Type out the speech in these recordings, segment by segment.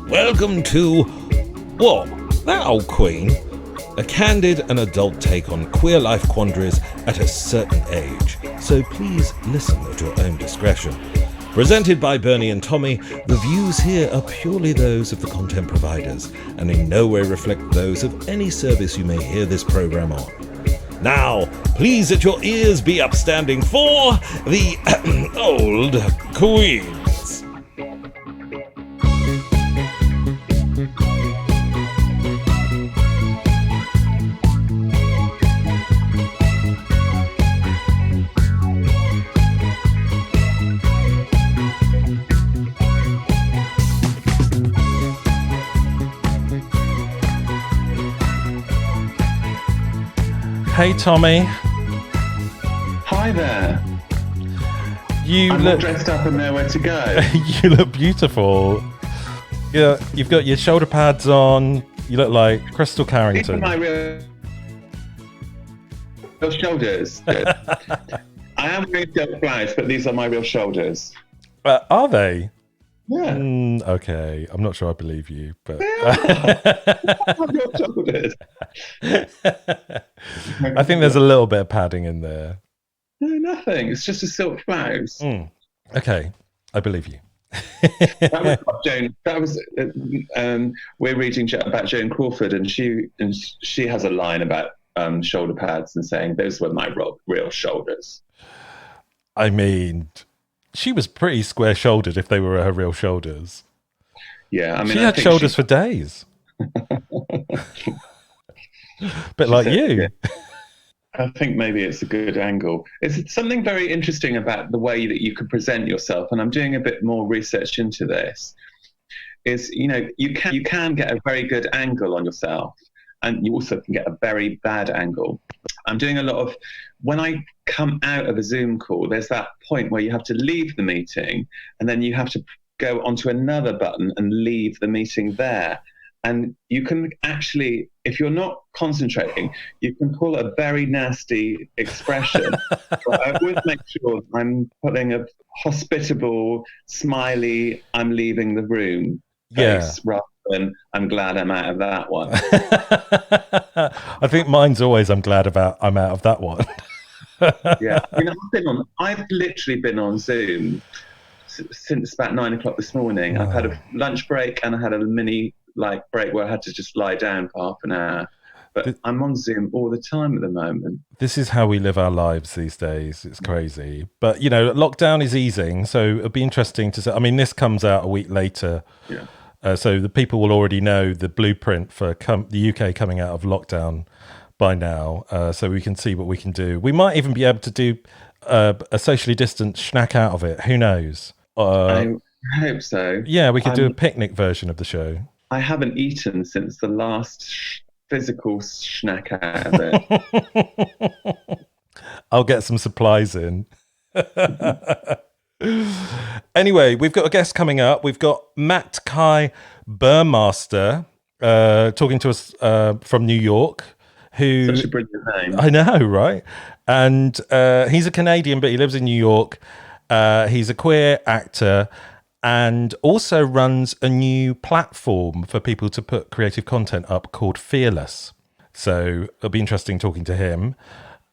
Welcome to What? That Old Queen? A candid and adult take on queer life quandaries at a certain age. So please listen at your own discretion. Presented by Bernie and Tommy, the views here are purely those of the content providers and in no way reflect those of any service you may hear this program on. Now, please let your ears be upstanding for the Old Queens. Hey Tommy. Hi there. I'm look all dressed up and nowhere to go. You look beautiful. Yeah, you've got your shoulder pads on. You look like Crystal These are Carrington. my real shoulders. Good. I am wearing silk blouse, but these are my real shoulders. Are they? Yeah. Okay, I'm not sure I believe you, but My real shoulders. I think there's a little bit of padding in there. No, nothing. It's just a silk blouse. Okay, I believe you. That was about Joan. That was we're reading about Joan Crawford, and she has a line about shoulder pads and saying those were my real shoulders. I mean, she was pretty square-shouldered if they were her real shoulders. Yeah, I mean, she had shoulders for days. Bit like you. Yeah. I think maybe it's a good angle. It's something very interesting about the way that you can present yourself, and I'm doing a bit more research into this. Is you can get a very good angle on yourself, and you also can get a very bad angle. I'm doing a lot of, when I come out of a Zoom call, there's that point where you have to leave the meeting, and then you have to go onto another button and leave the meeting there. And you can actually, if you're not concentrating, you can pull a very nasty expression. But I always make sure I'm putting a hospitable, smiley, I'm leaving the room face rather than I'm glad I'm out of that one. I think mine's always I'm glad I'm out of that one. Yeah, I've literally been on Zoom since about 9 o'clock this morning. I've had a lunch break and I had a mini break where I had to just lie down for half an hour. But I'm on Zoom all the time at the moment. This is how we live our lives these days. It's crazy. But, lockdown is easing. So it'll be interesting to say. I mean, this comes out a week later. Yeah. So the people will already know the blueprint for the UK coming out of lockdown by now. So we can see what we can do. We might even be able to do a socially distanced snack out of it. Who knows? I hope so. Yeah, we could do a picnic version of the show. I haven't eaten since the last physical snack out of it. I'll get some supplies in. Anyway, we've got a guest coming up. We've got Matt Kai Burmaster talking to us from New York. Such a brilliant name. I know, right? And he's a Canadian, but he lives in New York. He's a queer actor and also runs a new platform for people to put creative content up called Fearless. So it'll be interesting talking to him.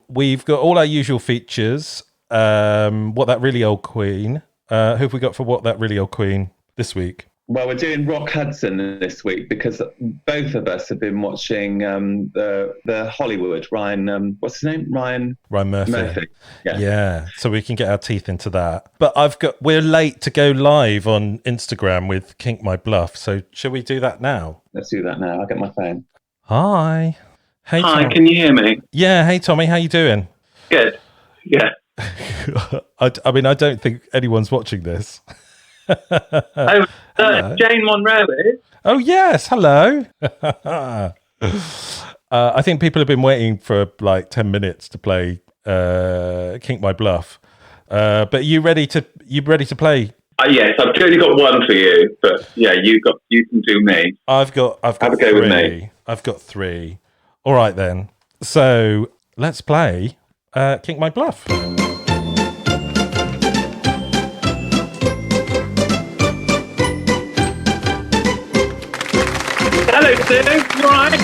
We've got all our usual features. What That Really Old Queen. Who have we got for What That Really Old Queen this week? Well, we're doing Rock Hudson this week because both of us have been watching the Hollywood Ryan. What's his name? Ryan Murphy. Yeah. So we can get our teeth into that. But we're late to go live on Instagram with Kink My Bluff. So shall we do that now? Let's do that now. I'll get my phone. Hi. Hey. Hi. Tom. Can you hear me? Yeah. Hey, Tommy. How you doing? Good. Yeah. I mean, I don't think anyone's watching this. Jane Monroe is. Oh, yes. Hello. I think people have been waiting for 10 minutes to play Kink My Bluff. But you ready to play? Yes, I've only got one for you, but yeah, you can do me. I've got Have a go three. with me. I've got three. All right then. So let's play Kink My Bluff. Hello, Sue. You all right?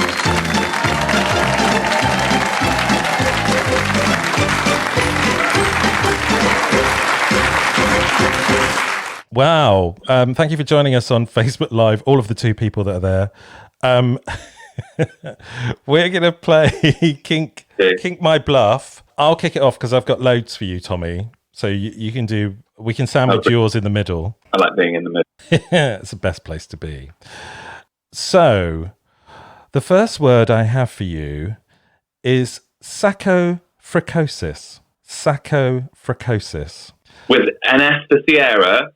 Wow. Thank you for joining us on Facebook Live, all of the 2 people that are there. We're going to play Kink My Bluff. I'll kick it off because I've got loads for you, Tommy. So you can do, we can sandwich yours in the middle. I like being in the middle. It's the best place to be. So the first word I have for you is sacofricosis. Sacofricosis. With an S for Sierra.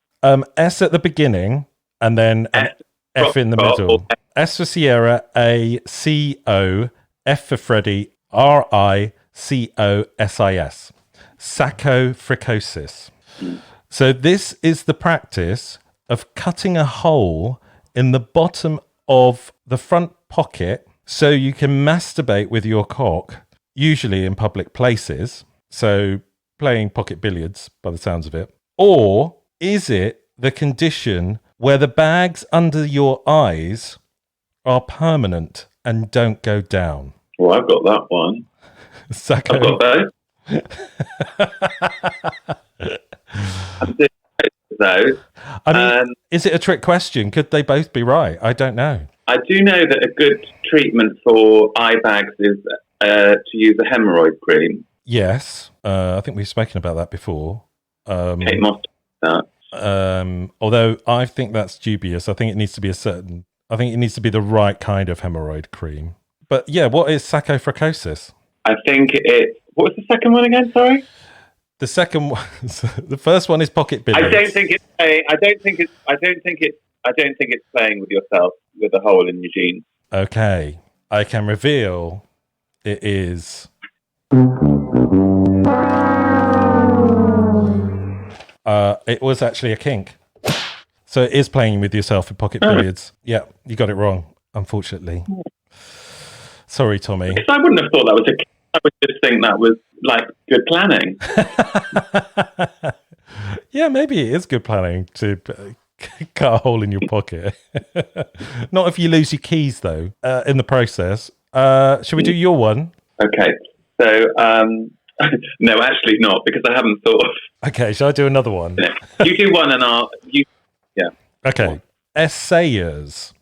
S at the beginning and then an F in the middle. S for Sierra, A C O, F for Freddy, RICOSIS. Sacofricosis. So this is the practice of cutting a hole in the bottom of the front pocket so you can masturbate with your cock, usually in public places. So playing pocket billiards by the sounds of it. Or is it the condition where the bags under your eyes are permanent and don't go down? Well, I've got that one. Sacco. I've got those. I mean, is it a trick question? Could they both be right? I don't know. I do know that a good treatment for eye bags is to use a hemorrhoid cream. Yes. I think we've spoken about that before. Kate Moss does that. Although I think that's dubious. I think it needs to be the right kind of hemorrhoid cream. But yeah, what is sacofricosis? I think it's, what was the second one again? Sorry? The second one, the first one is pocket billiards. I don't think it's playing with yourself with a hole in your jeans. Okay. I can reveal it is it was actually a kink. So it is playing with yourself in pocket billiards. Yeah, you got it wrong, unfortunately. Sorry, Tommy. I wouldn't have thought that was a kink. I would just think that was like good planning. Yeah, maybe it is good planning to cut a hole in your pocket. Not if you lose your keys, though, in the process. Should we do your one? Okay. So, no, actually not, because I haven't thought of... Okay, shall I do another one? You do one and yeah. Okay. Essayers.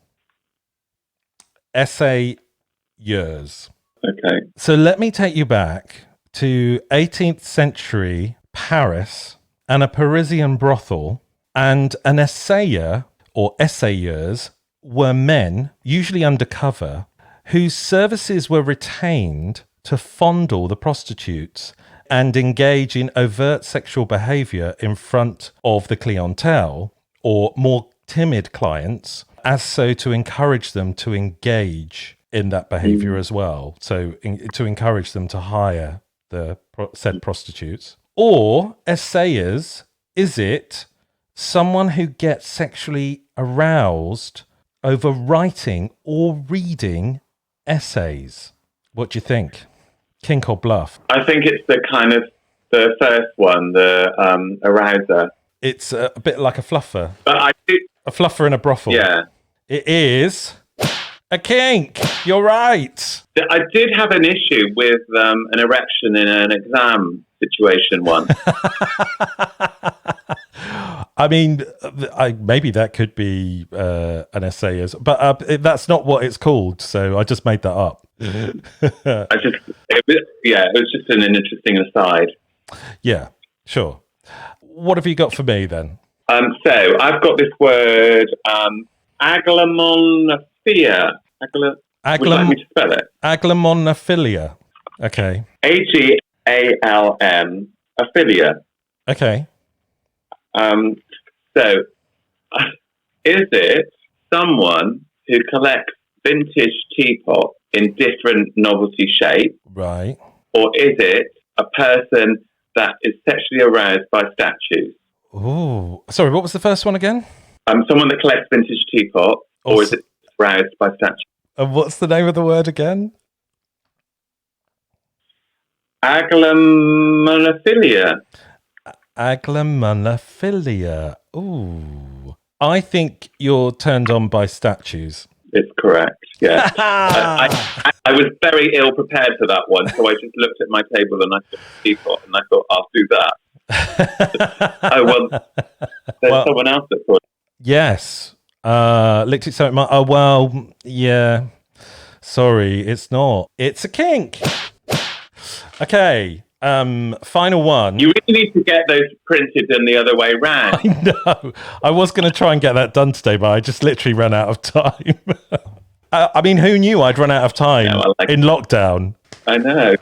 Essayers. Okay. So let me take you back to 18th century Paris and a Parisian brothel, and an essayer or essayers were men, usually undercover, whose services were retained to fondle the prostitutes and engage in overt sexual behavior in front of the clientele or more timid clients, as so to encourage them to engage in that behavior as well. So to encourage them to hire the said prostitutes. Or essayers, is it someone who gets sexually aroused over writing or reading essays? What do you think? Kink or bluff? I think it's the first one, the arouser. It's a bit like a fluffer. But I do... A fluffer in a brothel. Yeah. It is a kink. You're right. I did have an issue with an erection in an exam situation once. I mean, maybe that could be an essayist, but that's not what it's called. So I just made that up. It was just an interesting aside. Yeah, sure. What have you got for me then? So I've got this word, aglamonophilia. Would you like me to spell it? Aglamonophilia. Okay. AGALM, aphilia. Okay. So, is it someone who collects vintage teapot in different novelty shapes? Right. Or is it a person that is sexually aroused by statues? Oh, sorry, what was the first one again? Someone that collects vintage teapot, or is it aroused by statues? And what's the name of the word again? Aglamonophilia. Aglamonophilia. Ooh. I think you're turned on by statues. It's correct. Yeah. I was very ill prepared for that one, so I just looked at my table and I saw the teapot and I thought, I'll do that. Oh, well, there's someone else that thought. Yes. Licked it so much. Oh, well, yeah. Sorry, it's not. It's a kink. Okay. Final one. You really need to get those printed in the other way round. I know. I was going to try and get that done today, but I just literally ran out of time. I mean, who knew I'd run out of time in lockdown? I know.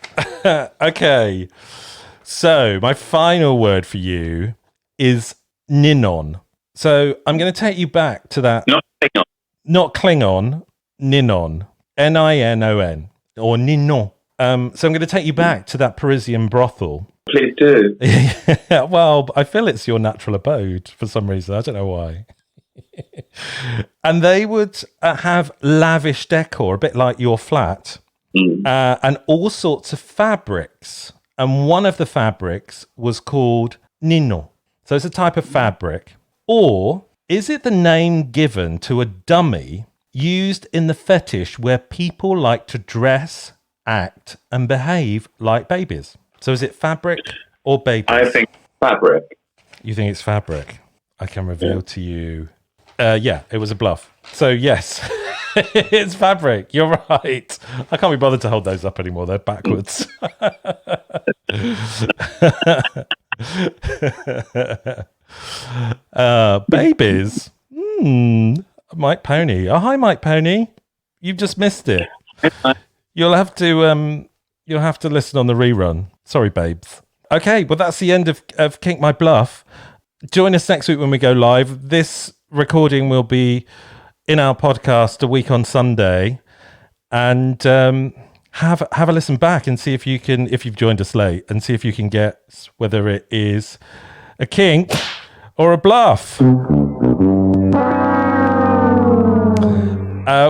Okay. So my final word for you is Ninon. So I'm going to take you back to that. Not Klingon. Not Klingon, Ninon. Ninon. Or Ninon. So I'm going to take you back to that Parisian brothel. Please do. Well, I feel it's your natural abode for some reason. I don't know why. And they would have lavish decor, a bit like your flat, and all sorts of fabrics. And one of the fabrics was called Ninon. So it's a type of fabric. Or is it the name given to a dummy used in the fetish where people like to dress, act, and behave like babies? So is it fabric or babies? I think fabric. You think it's fabric? I can reveal to you. Yeah, it was a bluff. So yes, it's fabric. You're right. I can't be bothered to hold those up anymore. They're backwards. Babies. Mike Pony. Oh, hi, Mike Pony. You've just missed it. You'll have to listen on the rerun. Sorry, babes. Okay, well that's the end of Kink My Bluff. Join us next week when we go live. This recording will be in our podcast a week on Sunday, and have a listen back and see if you've joined us late, and see if you can guess whether it is a kink or a bluff.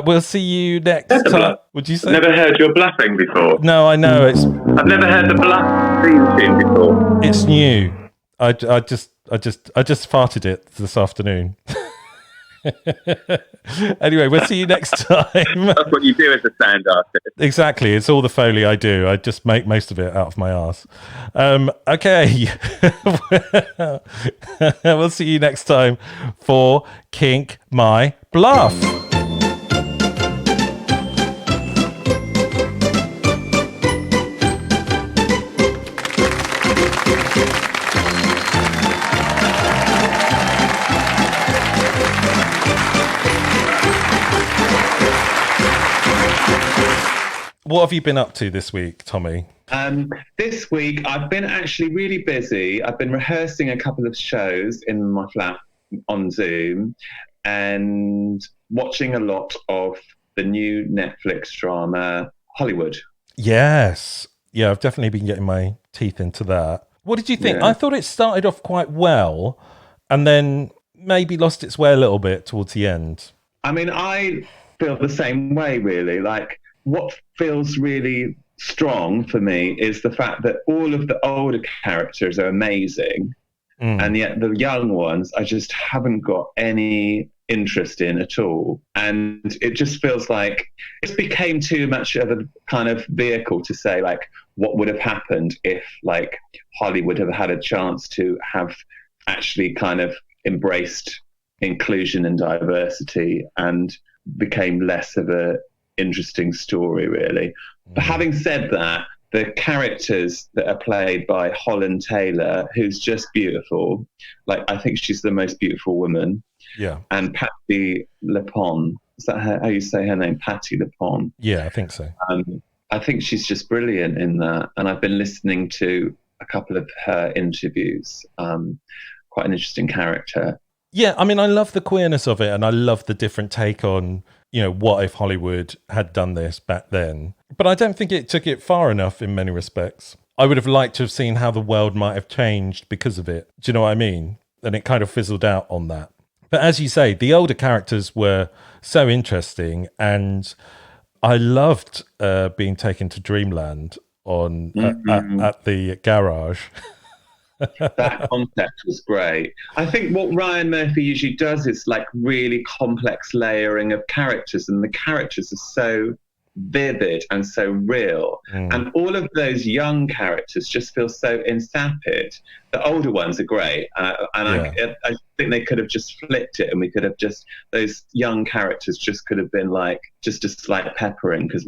We'll see you next time. Would you say? Never heard your bluffing before. No, I know I've never heard the bluff theme tune before. It's new. I just farted it this afternoon. Anyway, we'll see you next time. That's what you do as a sound artist. Exactly. It's all the Foley I do. I just make most of it out of my arse. Okay. We'll see you next time for Kink My Bluff. What have you been up to this week, Tommy? This week, I've been actually really busy. I've been rehearsing a couple of shows in my flat on Zoom and watching a lot of the new Netflix drama, Hollywood. Yes. Yeah, I've definitely been getting my teeth into that. What did you think? Yeah. I thought it started off quite well and then maybe lost its way a little bit towards the end. I mean, I feel the same way, really. Like, what feels really strong for me is the fact that all of the older characters are amazing, and yet the young ones I just haven't got any interest in at all. And it just feels like it became too much of a kind of vehicle to say, like, what would have happened if, like, Hollywood have had a chance to have actually kind of embraced inclusion and diversity and became less of a interesting story, really. But having said that, the characters that are played by Holland Taylor, who's just beautiful, like, I think she's the most beautiful woman. Yeah. And Patti LuPone, is that how you say her name? Patti LuPone. Yeah, I think so. I think she's just brilliant in that. And I've been listening to a couple of her interviews. Quite an interesting character. Yeah, I mean, I love the queerness of it, and I love the different take on, you know, what if Hollywood had done this back then. But I don't think it took it far enough in many respects. I would have liked to have seen how the world might have changed because of it. Do you know what I mean? And it kind of fizzled out on that. But as you say, the older characters were so interesting, and I loved being taken to Dreamland at the garage. That concept was great. I think what Ryan Murphy usually does is like really complex layering of characters, and the characters are so vivid and so real. And all of those young characters just feel so insipid. The older ones are great. I think they could have just flipped it, and we could have just, those young characters just could have been like just a slight peppering, because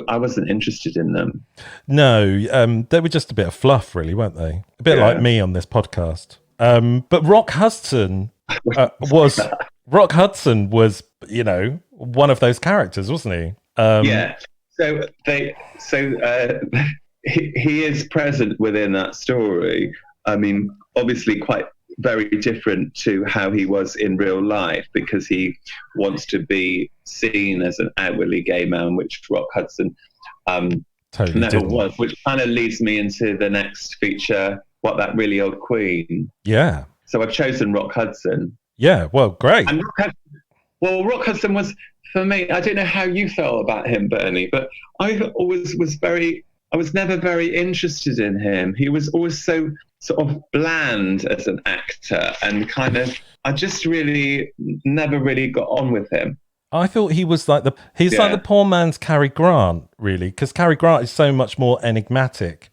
I wasn't interested in them. No, they were just a bit of fluff, really, weren't they? A bit like me on this podcast. But Rock Hudson was, one of those characters, wasn't he? So he is present within that story. I mean, obviously quite very different to how he was in real life, because he wants to be seen as an outwardly gay man, which Rock Hudson totally never didn't. was, which kind of leads me into the next feature, What That Really Old Queen. Yeah. So I've chosen Rock Hudson. Yeah, well, great. And Rock Hudson was, for me, I don't know how you felt about him, Bernie, but I always I was never very interested in him. He was always so sort of bland as an actor, and kind of, I just really never really got on with him. I thought he was like like the poor man's Cary Grant, really, because Cary Grant is so much more enigmatic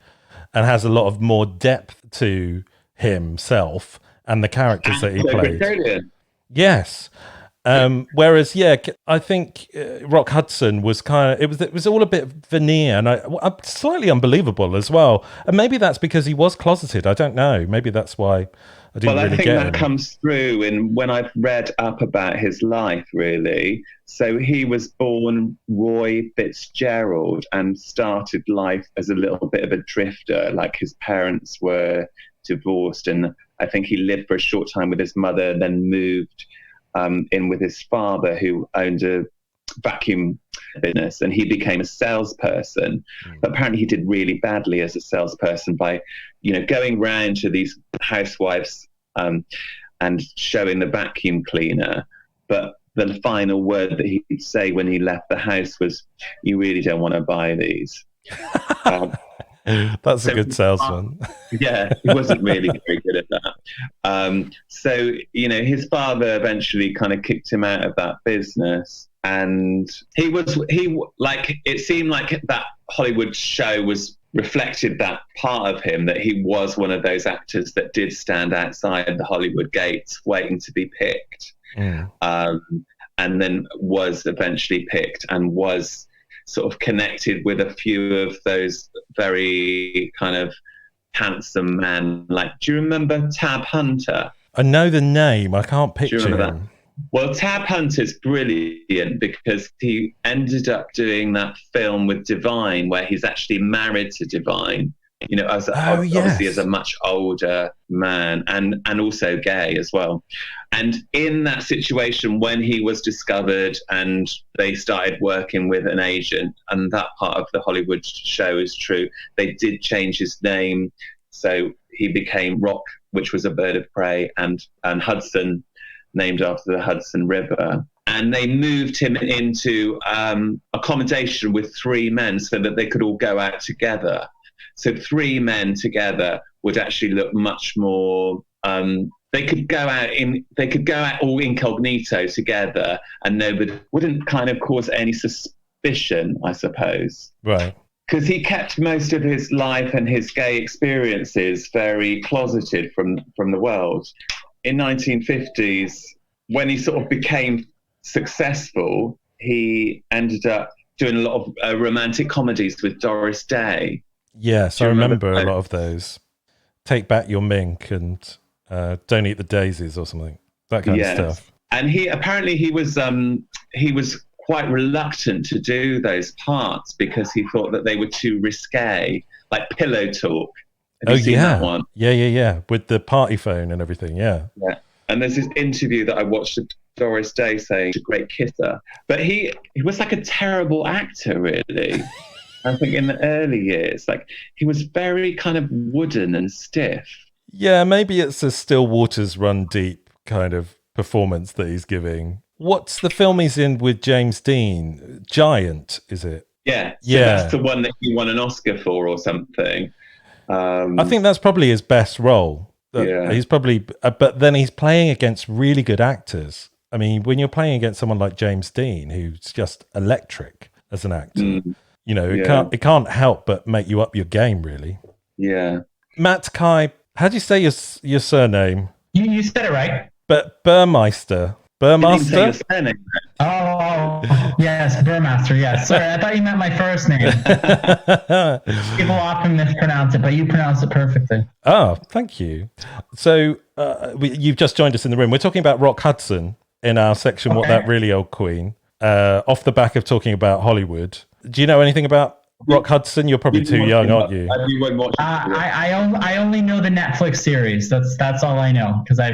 and has a lot of more depth to himself and the characters that he played. Brilliant. Yes. Whereas, I think Rock Hudson was it was all a bit veneer, and slightly unbelievable as well. And maybe that's because he was closeted. I don't know. Maybe that's why I didn't really get him. I think that comes through when I've read up about his life, really. So he was born Roy Fitzgerald and started life as a little bit of a drifter. Like, his parents were divorced, and I think he lived for a short time with his mother, then moved in with his father, who owned a vacuum business, and he became a salesperson. But apparently he did really badly as a salesperson by, going round to these housewives and showing the vacuum cleaner. But the final word that he'd say when he left the house was, "You really don't want to buy these." That's a good salesman. Yeah, he wasn't really very good at that. So, his father eventually kind of kicked him out of that business. And it seemed like that Hollywood show reflected that part of him, that he was one of those actors that did stand outside the Hollywood gates waiting to be picked. And then was eventually picked and was sort of connected with a few of those very kind of handsome men. Like, do you remember Tab Hunter? I know the name. I can't picture him. That? Well, Tab Hunter's brilliant because he ended up doing that film with Divine, where he's actually married to Divine. Obviously as a much older man and also gay as well. And in that situation, when he was discovered and they started working with an agent, and that part of the Hollywood show is true, they did change his name. So he became Rock, which was a bird of prey, and Hudson, named after the Hudson River. And they moved him into accommodation with 3 men so that they could all go out together. So 3 men together would actually look much more. They could go out all incognito together, and nobody wouldn't kind of cause any suspicion, I suppose. Right. Because he kept most of his life and his gay experiences very closeted from the world. In 1950s, when he sort of became successful, he ended up doing a lot of romantic comedies with Doris Day. Yes, I remember a lot of those. Take Back Your Mink and Don't Eat the Daisies or something. That kind of stuff. And he was quite reluctant to do those parts because he thought that they were too risque, like Pillow Talk. Have you seen that one? Yeah. With the party phone and everything, yeah. And there's this interview that I watched of Doris Day saying she's a great kisser. But he was like a terrible actor, really. I think in the early years, like, he was very kind of wooden and stiff. Yeah, maybe it's a Still Waters Run Deep kind of performance that he's giving. What's the film he's in with James Dean? Giant, is it? Yeah. So that's the one that he won an Oscar for or something. I think that's probably his best role. Yeah. He's probably, but then he's playing against really good actors. I mean, when you're playing against someone like James Dean, who's just electric as an actor, you know, it can't help but make you up your game, really. Yeah. Matt Kai, how do you say your surname? You said it right. But Burmeister. Burmaster? Oh, yes, Burmaster, yes. Sorry, I thought you meant my first name. People often mispronounce it, but you pronounce it perfectly. Oh, thank you. So you've just joined us in the room. We're talking about Rock Hudson in our section, What That Really Old Queen, off the back of talking about Hollywood. Do you know anything about Rock Hudson? You're probably too young, aren't you? I only know the Netflix series. That's all I know, because I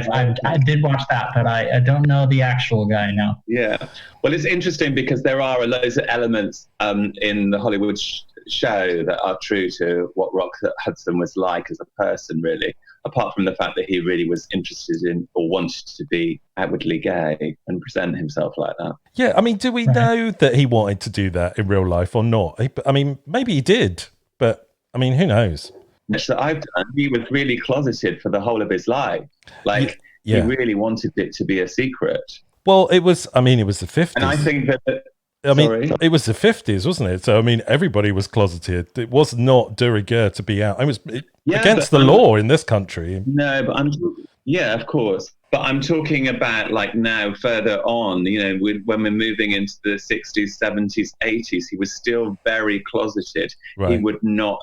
did watch that, but I don't know the actual guy now. Yeah, well, it's interesting because there are loads of elements in the Hollywood show that are true to what Rock Hudson was like as a person, really. Apart from the fact that he really was interested in or wanted to be outwardly gay and present himself like that. Yeah, I mean, do we know that he wanted to do that in real life or not? I mean, maybe he did, but I mean, who knows? That I've done, he was really closeted for the whole of his life. Like, he really wanted it to be a secret. Well, it was the 50s. And I think that... it was the 50s, wasn't it? So, I mean, everybody was closeted. It was not de rigueur to be out. It was against the law in this country. No, but of course. But I'm talking about like now further on, you know, when we're moving into the 60s, 70s, 80s, he was still very closeted. Right. He would not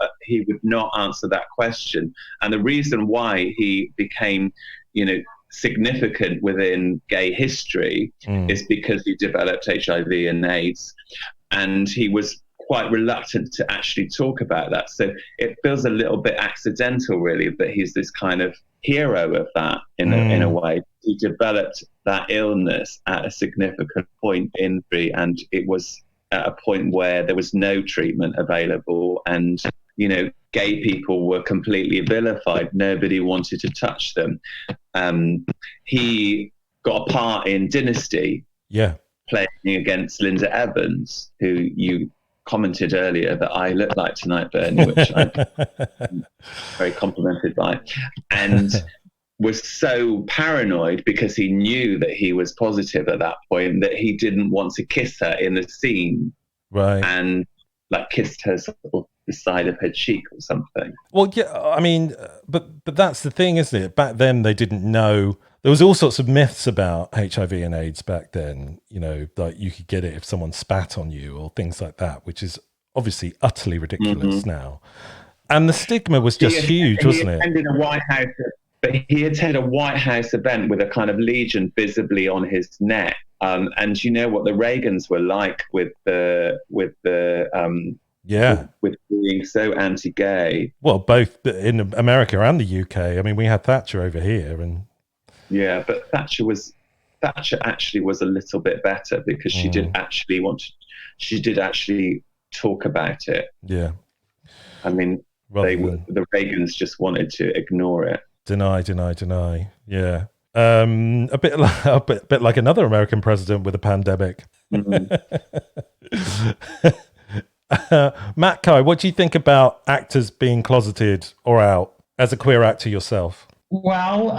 answer that question. And the reason why he became, you know, significant within gay history is because he developed HIV and AIDS, and he was quite reluctant to actually talk about that. So it feels a little bit accidental, really, that he's this kind of hero of that in a way. He developed that illness at a significant point in history, and it was at a point where there was no treatment available, and you know, gay people were completely vilified. Nobody wanted to touch them. He got a part in Dynasty, playing against Linda Evans, who you commented earlier that I look like tonight, Bernie, which I'm very complimented by, and was so paranoid because he knew that he was positive at that point that he didn't want to kiss her in the scene, and like kissed her sort of the side of her cheek or something. Well, yeah, I mean, but that's the thing, isn't it? Back then, they didn't know. There was all sorts of myths about HIV and AIDS back then. You know, like you could get it if someone spat on you or things like that, which is obviously utterly ridiculous now. And the stigma was just huge, wasn't it? He attended a White House event with a kind of legion visibly on his neck. And you know what the Reagans were like with being so anti-gay. Well, both in America and the UK. I mean, we had Thatcher over here, and but Thatcher actually was a little bit better because she did actually talk about it. Yeah, I mean, the Reagans just wanted to ignore it. Deny. Yeah, a bit like another American president with a pandemic. Matt Kai, what do you think about actors being closeted or out as a queer actor yourself? Well,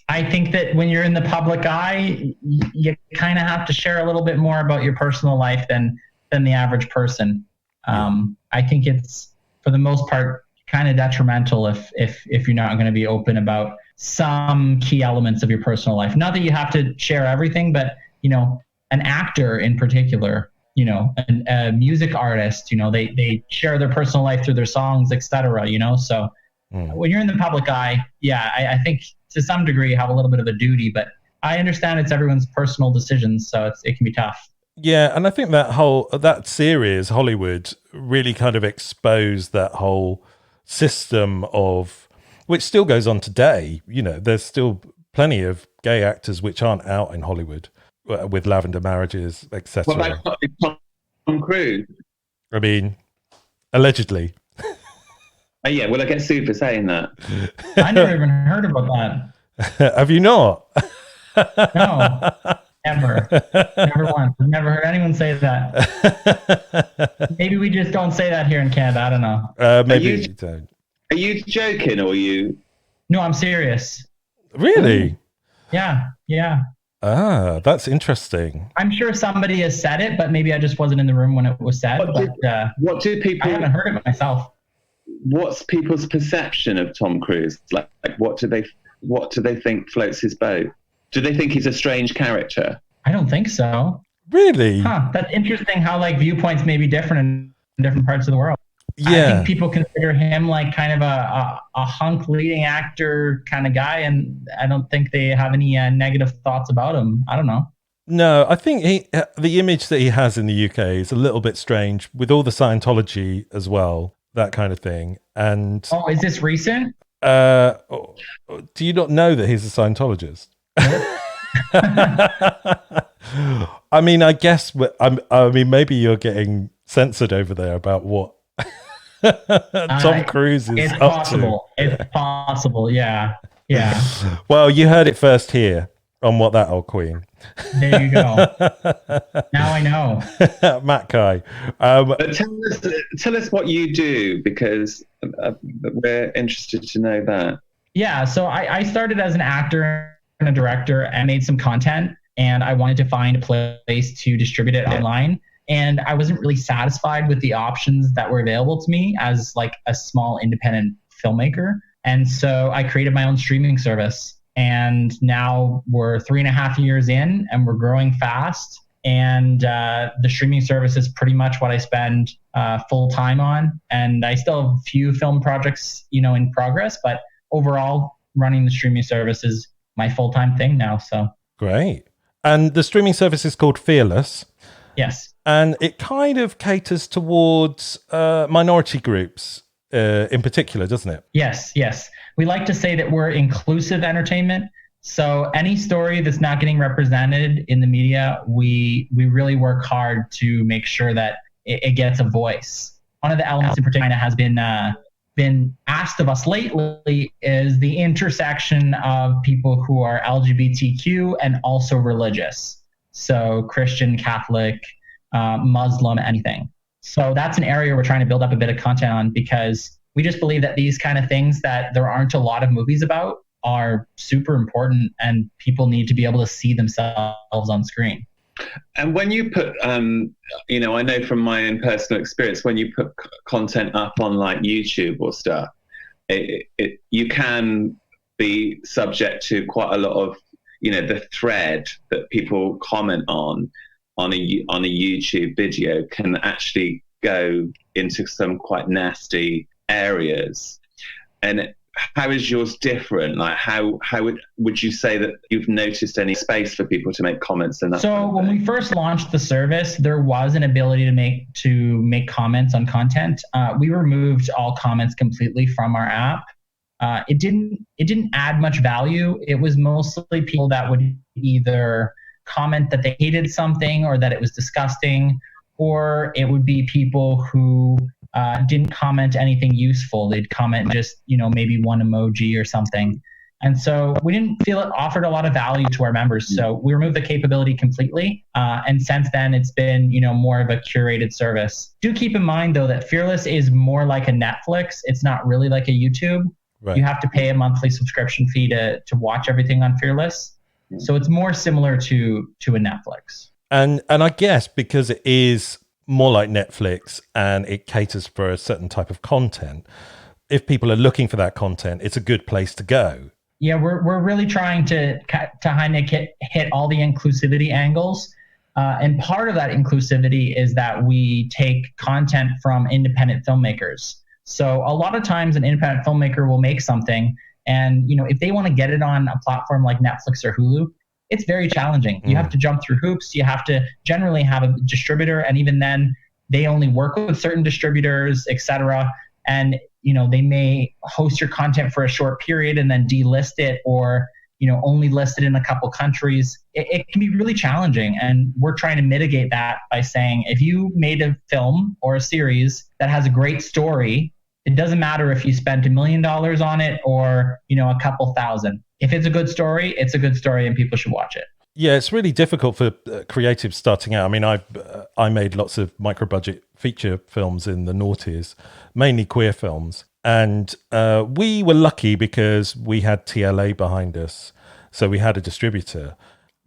I think that when you're in the public eye, you kind of have to share a little bit more about your personal life than the average person. I think it's, for the most part, kind of detrimental if you're not going to be open about some key elements of your personal life. Not that you have to share everything, but, you know, an actor in particular, you know, a music artist, you know, they share their personal life through their songs, etc. You know, so when you're in the public eye, I think to some degree you have a little bit of a duty, but I understand it's everyone's personal decisions, so it can be tough. Yeah, and I think that series, Hollywood, really kind of exposed that whole system of, which still goes on today. You know, there's still plenty of gay actors which aren't out in Hollywood with lavender marriages, etc. What about Tom Cruise? I mean, allegedly. Oh yeah, will I get sued for saying that? I never even heard about that. Have you not? No, never once. I've never heard anyone say that. Maybe we just don't say that here in Canada. I don't know. Maybe you don't. Are you joking or are you? No, I'm serious. Really? Yeah. Ah, that's interesting. I'm sure somebody has said it, but maybe I just wasn't in the room when it was said. What do people? I haven't heard it myself. What's people's perception of Tom Cruise? Like what do they think floats his boat? Do they think he's a strange character? I don't think so. Really? Huh. That's interesting how like viewpoints may be different in different parts of the world. Yeah. I think people consider him like kind of a hunk leading actor kind of guy, and I don't think they have any negative thoughts about him. I don't know. No, I think the image that he has in the UK is a little bit strange with all the Scientology as well, that kind of thing. And oh, is this recent? Do you not know that he's a Scientologist? I mean, I guess I mean maybe you're getting censored over there about what Tom Cruise is up to. It's possible. Yeah. Well, you heard it first here on What That Old Queen. There you go. Now I know. Matt Kai. But tell us what you do, because we're interested to know that. Yeah, so I started as an actor and a director and made some content, and I wanted to find a place to distribute it online. And I wasn't really satisfied with the options that were available to me as like a small independent filmmaker. And so I created my own streaming service. And now we're 3.5 years in and we're growing fast. And the streaming service is pretty much what I spend full time on. And I still have a few film projects, in progress, but overall running the streaming service is my full-time thing now. So great. And the streaming service is called Fearless. Yes. And it kind of caters towards minority groups in particular, doesn't it? Yes. We like to say that we're inclusive entertainment. So any story that's not getting represented in the media, we really work hard to make sure that it gets a voice. One of the elements in particular that has been asked of us lately is the intersection of people who are LGBTQ and also religious. So Christian, Catholic, Muslim, anything. So that's an area we're trying to build up a bit of content on, because we just believe that these kind of things that there aren't a lot of movies about are super important, and people need to be able to see themselves on screen. And when you put, I know from my own personal experience, when you put content up on like YouTube or stuff, you can be subject to quite a lot of, the thread that people comment on a YouTube video can actually go into some quite nasty areas. And how is yours different? Like how would you say that you've noticed any space for people to make comments and that? So when we first launched the service, there was an ability to make comments on content. We removed all comments completely from our app. It didn't add much value. It was mostly people that would either comment that they hated something or that it was disgusting, or it would be people who didn't comment anything useful. They'd comment just, maybe one emoji or something. And so we didn't feel it offered a lot of value to our members. So we removed the capability completely. And since then, it's been, more of a curated service. Do keep in mind, though, that Fearless is more like a Netflix. It's not really like a YouTube. Right. You have to pay a monthly subscription fee to watch everything on Fearless. So it's more similar to a Netflix. And I guess because it is more like Netflix and it caters for a certain type of content, if people are looking for that content, it's a good place to go. Yeah, we're really trying to kind of hit all the inclusivity angles. And part of that inclusivity is that we take content from independent filmmakers. So a lot of times an independent filmmaker will make something, and if they want to get it on a platform like Netflix or Hulu, it's very challenging. You have to jump through hoops. You have to generally have a distributor, and even then, they only work with certain distributors, etc. And they may host your content for a short period and then delist it, or only list it in a couple countries. It can be really challenging, and we're trying to mitigate that by saying, if you made a film or a series that has a great story, it doesn't matter if you spent $1 million on it or a couple thousand. If it's a good story, it's a good story, and people should watch it. Yeah, it's really difficult for creatives starting out. I mean, I made lots of micro-budget feature films in the noughties, mainly queer films. And we were lucky because we had TLA behind us. So we had a distributor.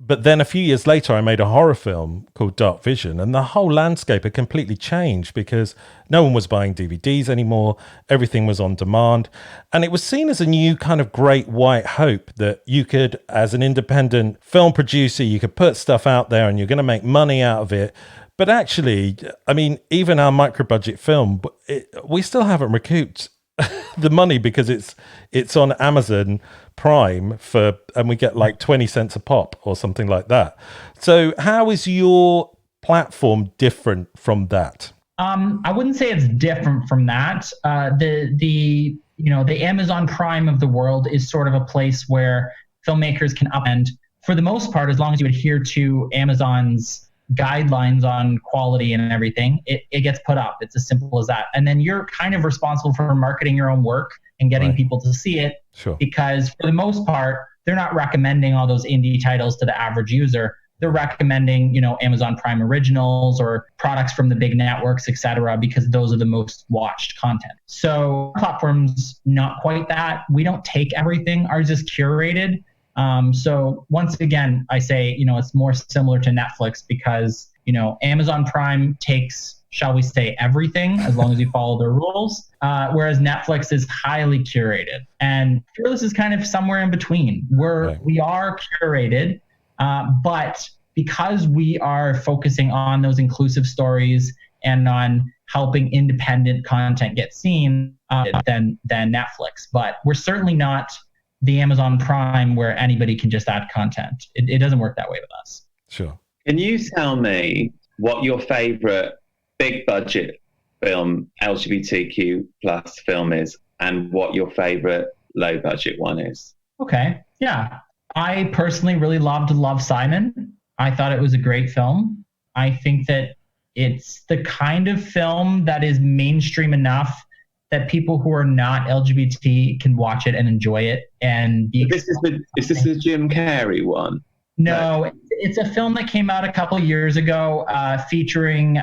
But then a few years later, I made a horror film called Dark Vision, and the whole landscape had completely changed because no one was buying DVDs anymore. Everything was on demand. And it was seen as a new kind of great white hope that you could, as an independent film producer, you could put stuff out there and you're going to make money out of it. But actually, I mean, even our micro-budget film, we still haven't recouped the money because it's on Amazon Prime and we get like 20 cents a pop or something like that. So how is your platform different from that? I wouldn't say it's different from that. The Amazon Prime of the world is sort of a place where filmmakers can upend, for the most part, as long as you adhere to Amazon's guidelines on quality and everything, it gets put up. It's as simple as that. And then you're kind of responsible for marketing your own work and getting people to see it. Sure. Because for the most part, they're not recommending all those indie titles to the average user. They're recommending, Amazon Prime originals or products from the big networks, etc., because those are the most watched content. So platforms, not quite that. We don't take everything. Ours is curated. So once again, I say, it's more similar to Netflix because, Amazon Prime takes, shall we say, everything as long as you follow their rules, whereas Netflix is highly curated. And Fearless is kind of somewhere in between. We are curated, but because we are focusing on those inclusive stories and on helping independent content get seen, than Netflix. But we're certainly not the Amazon Prime where anybody can just add content. It doesn't work that way with us. Sure. Can you tell me what your favorite big budget film, LGBTQ plus film is, and what your favorite low budget one is? Okay. Yeah. I personally really loved Love, Simon. I thought it was a great film. I think that it's the kind of film that is mainstream enough that people who are not LGBT can watch it and enjoy it. And is this the Jim Carrey one? No, it's a film that came out a couple of years ago, featuring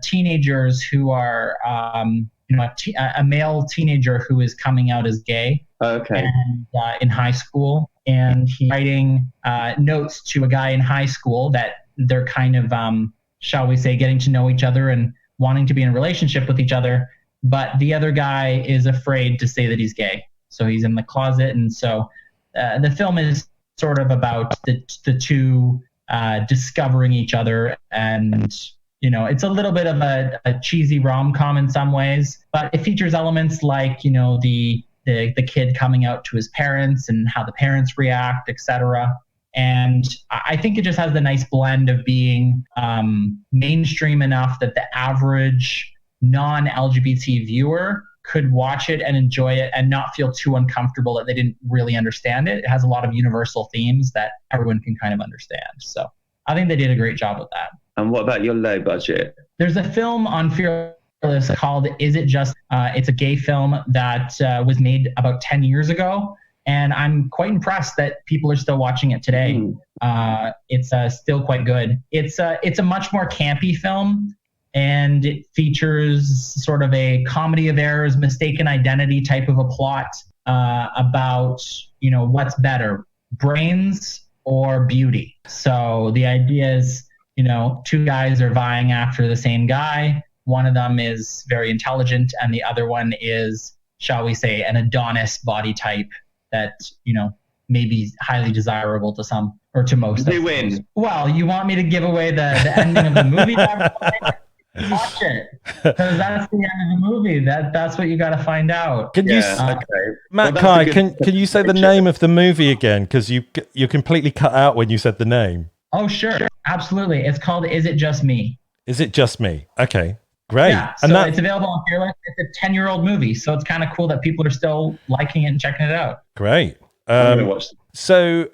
teenagers who are, a male teenager who is coming out as gay. Okay. And, in high school, and he's writing notes to a guy in high school that they're kind of, shall we say, getting to know each other and wanting to be in a relationship with each other. But the other guy is afraid to say that he's gay. So he's in the closet. And so the film is sort of about the two discovering each other. And, it's a little bit of a cheesy rom-com in some ways, but it features elements like, the kid coming out to his parents and how the parents react, etc. And I think it just has the nice blend of being mainstream enough that the average non-LGBT viewer could watch it and enjoy it and not feel too uncomfortable that they didn't really understand it. It has a lot of universal themes that everyone can kind of understand. So I think they did a great job with that. And what about your low budget? There's a film on Fearless called Is It Just? It's a gay film that was made about 10 years ago. And I'm quite impressed that people are still watching it today. It's still quite good. It's a much more campy film. And it features sort of a comedy of errors, mistaken identity type of a plot about, what's better, brains or beauty. So the idea is, two guys are vying after the same guy. One of them is very intelligent and the other one is, shall we say, an Adonis body type that, may be highly desirable to some or to most. They win. Well, you want me to give away the ending of the movie? Watch it, because that's the end of the movie. That's what you got to find out. Can okay. Matt Kai, can you say the name of the movie again? Because you completely cut out when you said the name. Oh, sure. Absolutely. It's called Is It Just Me? Is It Just Me? Okay, great. Yeah, so it's available on Fearless. It's a 10-year-old movie, so it's kind of cool that people are still liking it and checking it out. Great. I'm gonna watch it. So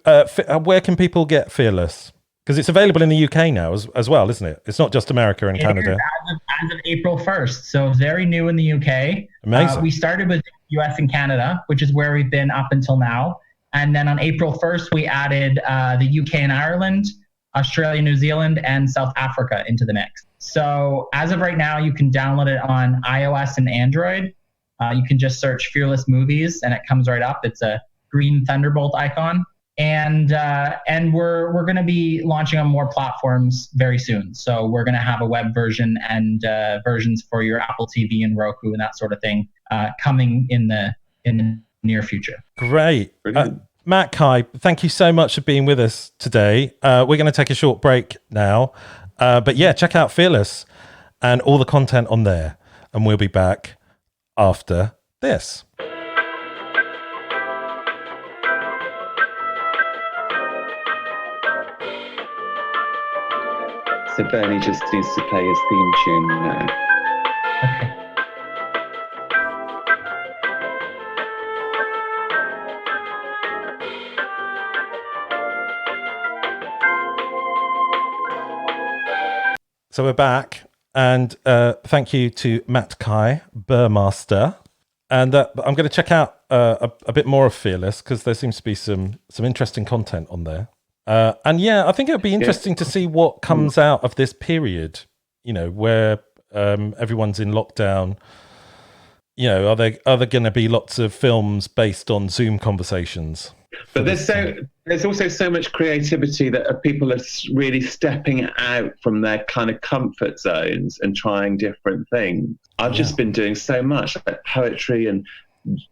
where can people get Fearless? Because it's available in the UK now as well, isn't it? It's not just America and Canada. As of April 1st, so very new in the UK. Amazing. We started with the US and Canada, which is where we've been up until now. And then on April 1st, we added the UK and Ireland, Australia, New Zealand, and South Africa into the mix. So as of right now, you can download it on iOS and Android. You can just search Fearless Movies and it comes right up. It's a green thunderbolt icon. And we're going to be launching on more platforms very soon. So we're going to have a web version and versions for your Apple TV and Roku and that sort of thing coming in the near future. Great. Matt, Kai, thank you so much for being with us today. We're going to take a short break now. But yeah, check out Fearless and all the content on there. And we'll be back after this. So Bernie just needs to play his theme tune now. Okay. So we're back, and thank you to Matt Kai, Burmaster. And I'm going to check out a bit more of Fearless because there seems to be some interesting content on there. And yeah, I think it would be interesting to see what comes out of this period, where everyone's in lockdown. Are there going to be lots of films based on Zoom conversations? But there's also so much creativity that people are really stepping out from their kind of comfort zones and trying different things. I've just been doing so much, like poetry and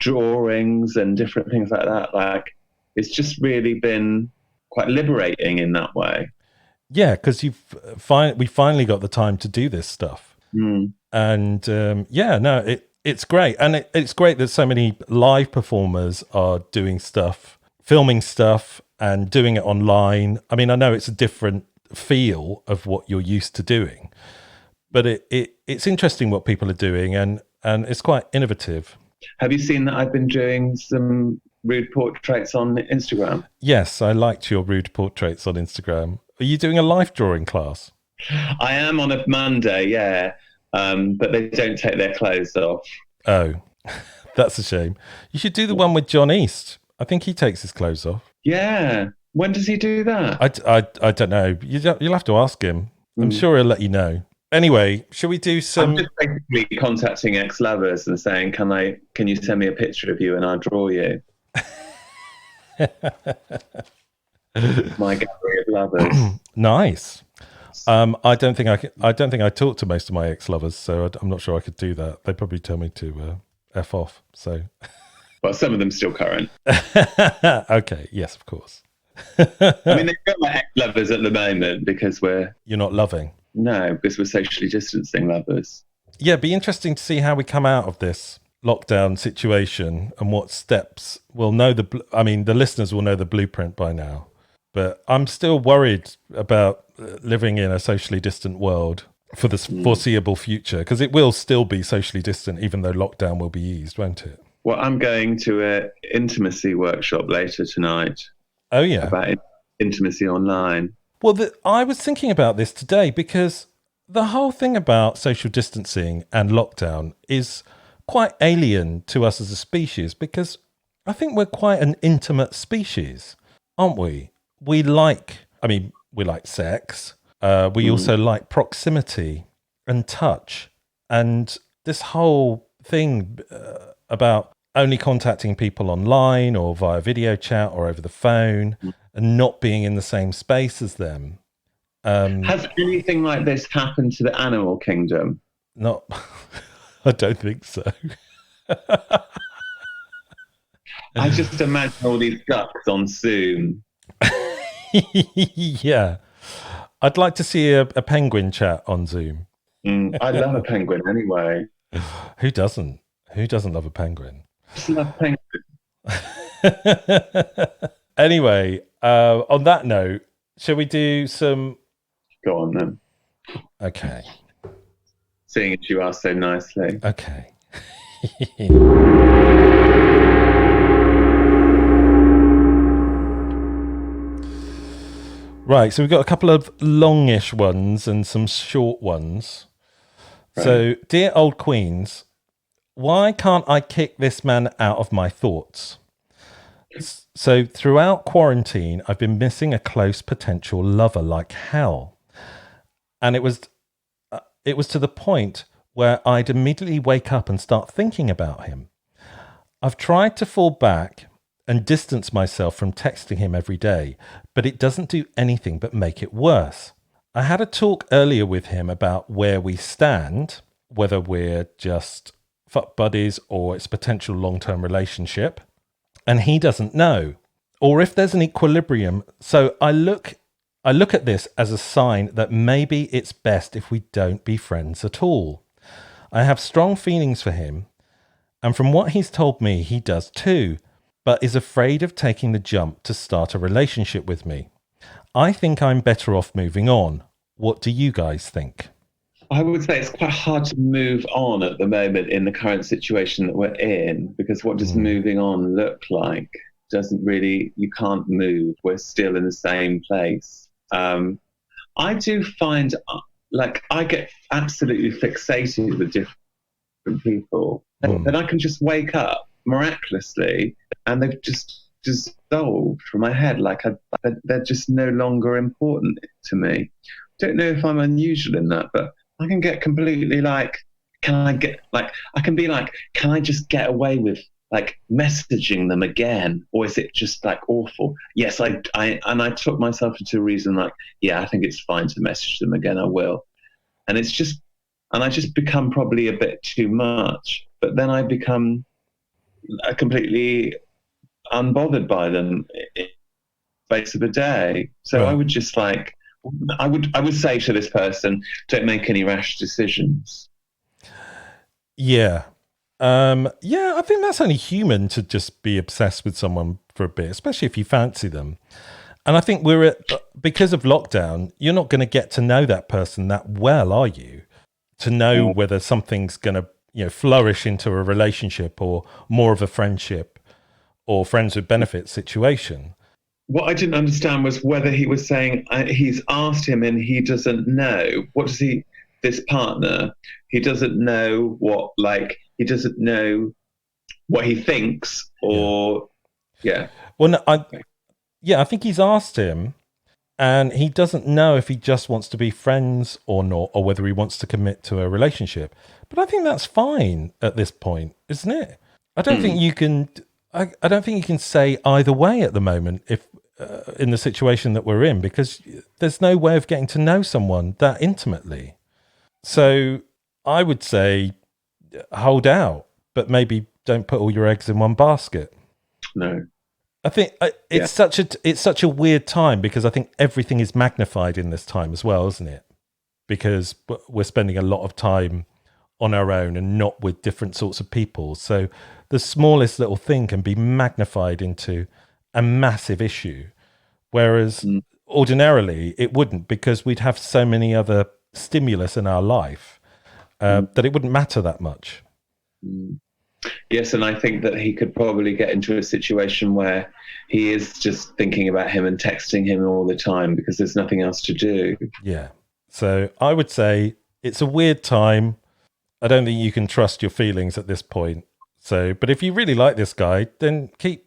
drawings and different things like that. Like, it's just really been quite liberating in that way. Yeah, because we finally got the time to do this stuff. And it's great. And it's great that so many live performers are doing stuff, filming stuff and doing it online. I mean, I know it's a different feel of what you're used to doing, but it's interesting what people are doing and it's quite innovative. Have you seen that I've been doing some rude portraits on Instagram? Yes, I liked your rude portraits on Instagram. Are you doing a life drawing class? I am on a Monday, yeah. But they don't take their clothes off. Oh, that's a shame. You should do the one with John East. I think he takes his clothes off. Yeah. When does he do that? I don't know. You'll have to ask him. I'm sure he'll let you know. Anyway, should we do some... I'm just basically contacting ex-lovers and saying, can you send me a picture of you and I'll draw you? My gallery of lovers. Nice. I don't think I talked to most of my ex-lovers, so I'm not sure I could do that. They probably tell me to F off. So, well, some of them still current. Okay, yes, of course. I mean, they've got my ex-lovers at the moment because you're not loving. No, because we're socially distancing lovers. Yeah, it'd be interesting to see how we come out of this lockdown situation and what steps we'll know. The listeners will know the blueprint by now. But I'm still worried about living in a socially distant world for the foreseeable future, because it will still be socially distant, even though lockdown will be eased, won't it? Well, I'm going to an intimacy workshop later tonight. Oh, yeah. About intimacy online. Well, I was thinking about this today because the whole thing about social distancing and lockdown is quite alien to us as a species, because I think we're quite an intimate species, aren't we? We like sex. We also like proximity and touch. And this whole thing about only contacting people online or via video chat or over the phone and not being in the same space as them. Has anything like this happened to the animal kingdom? Not, I don't think so. I just imagine all these ducks on Zoom. Yeah. I'd like to see a penguin chat on Zoom. I love a penguin anyway. Who doesn't? Who doesn't love a penguin? I just love penguins. Anyway, on that note, shall we do some... Go on then. Okay. Seeing as you asked so nicely. Okay. Right, so we've got a couple of longish ones and some short ones. Right. So, dear old queens, why can't I kick this man out of my thoughts? So, throughout quarantine, I've been missing a close potential lover like hell. And it was to the point where I'd immediately wake up and start thinking about him. I've tried to fall back and distance myself from texting him every day, but it doesn't do anything but make it worse. I had a talk earlier with him about where we stand, whether we're just fuck buddies or it's a potential long-term relationship, and he doesn't know, or if there's an equilibrium. So I look at this as a sign that maybe it's best if we don't be friends at all. I have strong feelings for him, and from what he's told me, he does too, but is afraid of taking the jump to start a relationship with me. I think I'm better off moving on. What do you guys think? I would say it's quite hard to move on at the moment in the current situation that we're in, because what does moving on look like? Doesn't really, you can't move. We're still in the same place. I do find, like, I get absolutely fixated with different people. And then I can just wake up miraculously and they've just dissolved from my head. Like, they're just no longer important to me. Don't know if I'm unusual in that, but I can get completely like, can I just get away with like messaging them again? Or is it just like awful? Yes, I took myself into a reason like, yeah, I think it's fine to message them again. I will. And I just become probably a bit too much, but then I become completely unbothered by them in the space of a day. So right. I would just like, I would say to this person, don't make any rash decisions. Yeah. I think that's only human to just be obsessed with someone for a bit, especially if you fancy them. And I think because of lockdown, you're not going to get to know that person that well, are you? To know whether something's going to, flourish into a relationship or more of a friendship or friends with benefits situation. What I didn't understand was whether he was saying he's asked him and he doesn't know. This partner, he doesn't know he doesn't know what he thinks or, yeah. Well, no, I think he's asked him and he doesn't know if he just wants to be friends or not, or whether he wants to commit to a relationship. But I think that's fine at this point, isn't it? I don't think you can... I don't think you can say either way at the moment if in the situation that we're in, because there's no way of getting to know someone that intimately. So I would say hold out, but maybe don't put all your eggs in one basket. No. I think it's such a weird time, because I think everything is magnified in this time as well, isn't it? Because we're spending a lot of time on our own and not with different sorts of people. So the smallest little thing can be magnified into a massive issue, whereas ordinarily it wouldn't, because we'd have so many other stimulus in our life that it wouldn't matter that much. Yes, and I think that he could probably get into a situation where he is just thinking about him and texting him all the time because there's nothing else to do. Yeah. So I would say it's a weird time. I don't think you can trust your feelings at this point. So, but if you really like this guy, then keep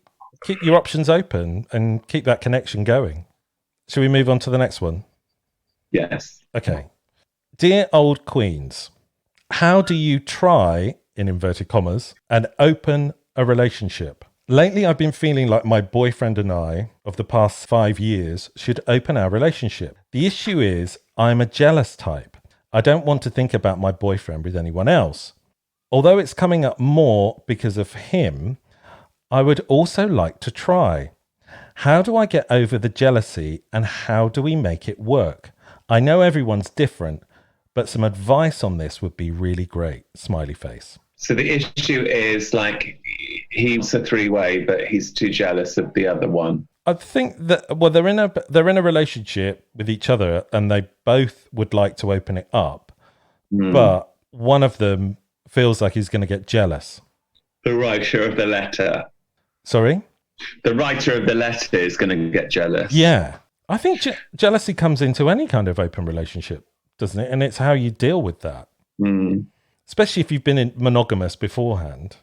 your options open and keep that connection going. Shall we move on to the next one? Yes. Okay. Dear old Queens, how do you try, in inverted commas, and open a relationship? Lately, I've been feeling like my boyfriend and I, of the past 5 years, should open our relationship. The issue is I'm a jealous type. I don't want to think about my boyfriend with anyone else. Although it's coming up more because of him, I would also like to try. How do I get over the jealousy, and how do we make it work? I know everyone's different, but some advice on this would be really great. Smiley face. So the issue is like he's a three-way, but he's too jealous of the other one. I think that they're in a relationship with each other, and they both would like to open it up, but one of them feels like he's going to get jealous. The writer of the letter. Sorry? The writer of the letter is going to get jealous. Yeah. I think jealousy comes into any kind of open relationship, doesn't it? And it's how you deal with that. Especially if you've been monogamous beforehand.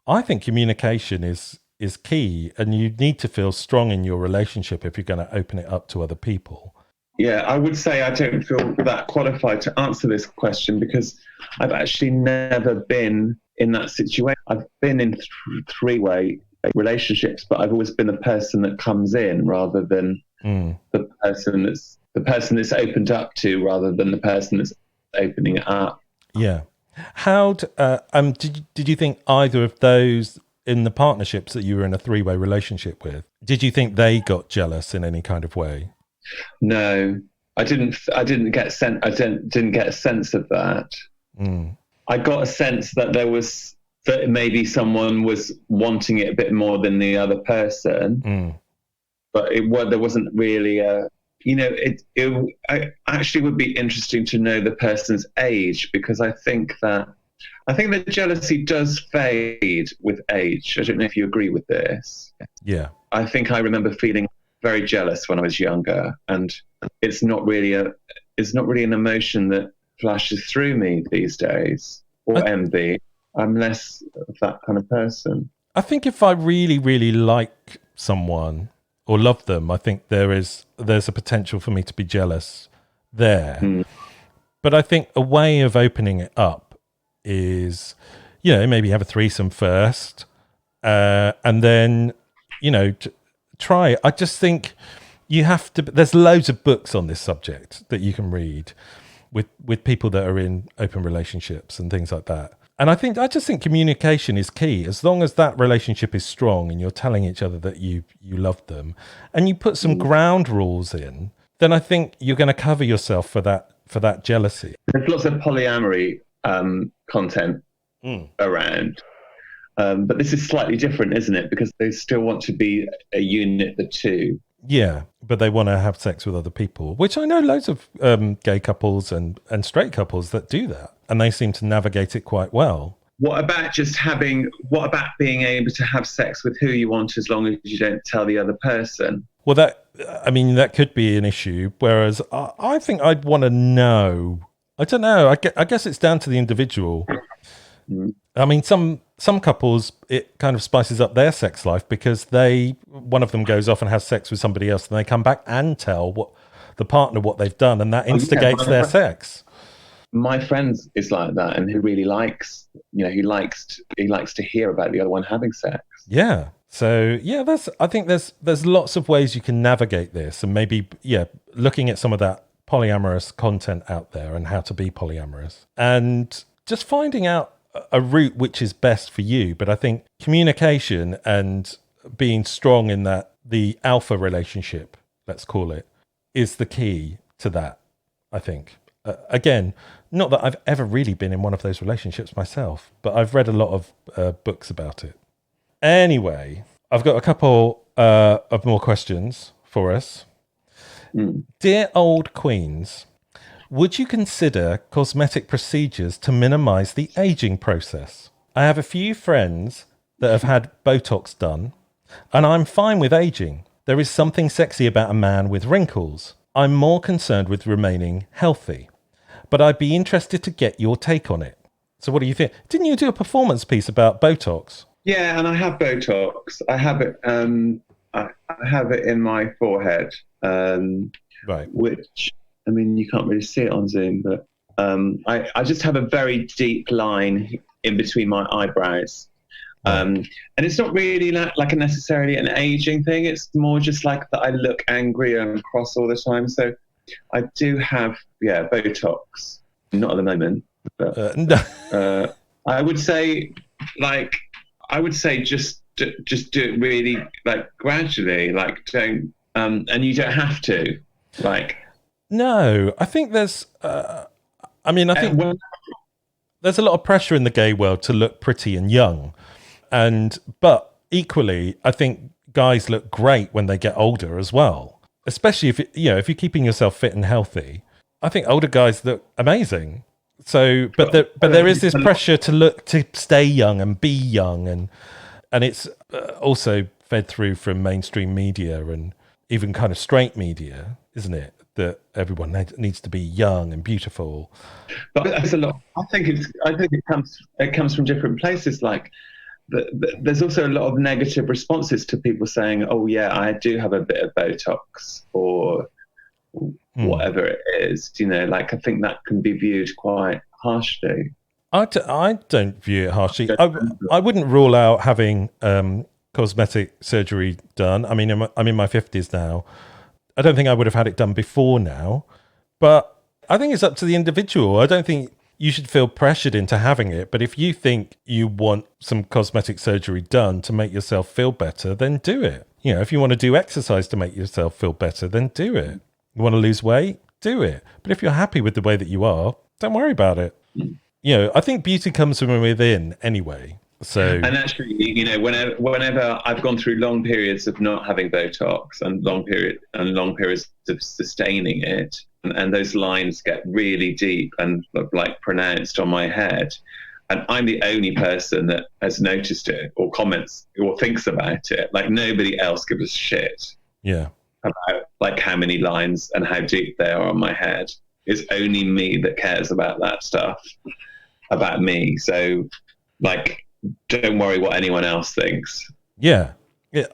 I think communication is key, and you need to feel strong in your relationship if you're going to open it up to other people. Yeah, I would say I don't feel that qualified to answer this question because I've actually never been in that situation. I've been in three-way relationships, but I've always been the person that comes in rather than the person that's opened up to, rather than the person that's opening it up. Yeah. Did you think either of those in the partnerships that you were in a three-way relationship with, did you think they got jealous in any kind of way? No, I didn't get didn't get a sense of that. I got a sense that that maybe someone was wanting it a bit more than the other person, but there wasn't really a. I actually would be interesting to know the person's age, because I think that jealousy does fade with age. I don't know if you agree with this. Yeah. I think I remember feeling very jealous when I was younger, and it's not really an emotion that flashes through me these days, or envy. I'm less of that kind of person. I think if I really, really like someone or love them, I think there's a potential for me to be jealous there. But I think a way of opening it up is, maybe have a threesome first, and then, try. I just think you have to. There's loads of books on this subject that you can read with people that are in open relationships and things like that. And I just think communication is key. As long as that relationship is strong and you're telling each other that you love them, and you put some ground rules in, then I think you're going to cover yourself for that jealousy. There's lots of polyamory content around. But this is slightly different, isn't it? Because they still want to be a unit, the two. Yeah, but they want to have sex with other people, which I know loads of gay couples and straight couples that do that, and they seem to navigate it quite well. What about being able to have sex with who you want as long as you don't tell the other person? Well, that could be an issue, whereas I think I'd want to know. I don't know. I guess it's down to the individual. I mean, some couples, it kind of spices up their sex life because one of them goes off and has sex with somebody else, and they come back and tell the partner what they've done, and that instigates their sex. My friend is like that, and he really likes, he likes to hear about the other one having sex. Yeah. So yeah, I think there's lots of ways you can navigate this, and maybe looking at some of that polyamorous content out there and how to be polyamorous, and just finding out a route which is best for you. But I think communication and being strong in the alpha relationship, let's call it, is the key to that, I think. Again, not that I've ever really been in one of those relationships myself, but I've read a lot of books about it. Anyway, I've got a couple of more questions for us. Dear old queens, would you consider cosmetic procedures to minimize the aging process? I have a few friends that have had Botox done, and I'm fine with aging. There is something sexy about a man with wrinkles. I'm more concerned with remaining healthy, but I'd be interested to get your take on it. So what do you think? Didn't you do a performance piece about Botox? Yeah, and I have Botox. I have it. I have it in my forehead. Right. Which, I mean, you can't really see it on Zoom, but I just have a very deep line in between my eyebrows. And it's not really like necessarily an aging thing. It's more just like that I look angry and cross all the time. So I do have, Botox. Not at the moment, but I would say just do it really gradually, don't, and you don't have to, No, I think there's, I think there's a lot of pressure in the gay world to look pretty and young. But equally, I think guys look great when they get older as well, especially if you're keeping yourself fit and healthy. I think older guys look amazing. So, but there is this pressure to stay young and be young, and it's also fed through from mainstream media and even kind of straight media, isn't it? That everyone needs to be young and beautiful. But there's a lot. I think it comes from different places. There's also a lot of negative responses to people saying, "Oh yeah, I do have a bit of Botox," or whatever it is, you know, like I think that can be viewed quite harshly. I don't view it harshly. I wouldn't rule out having cosmetic surgery done. I mean, I'm in my 50s now. I don't think I would have had it done before now, but I think it's up to the individual. I don't think you should feel pressured into having it, but if you think you want some cosmetic surgery done to make yourself feel better, then do it. You know, if you want to do exercise to make yourself feel better, then do it. You want to lose weight, do it. But if you're happy with the way that you are, don't worry about it. You know, I think beauty comes from within anyway. So, and actually, you know, whenever I've gone through long periods of not having Botox and long periods of sustaining it, and those lines get really deep and like pronounced on my head, and I'm the only person that has noticed it or comments or thinks about it. Like nobody else gives a shit. Yeah. About like how many lines and how deep they are on my head. It's only me that cares about that stuff about me. So, like, don't worry what anyone else thinks. Yeah.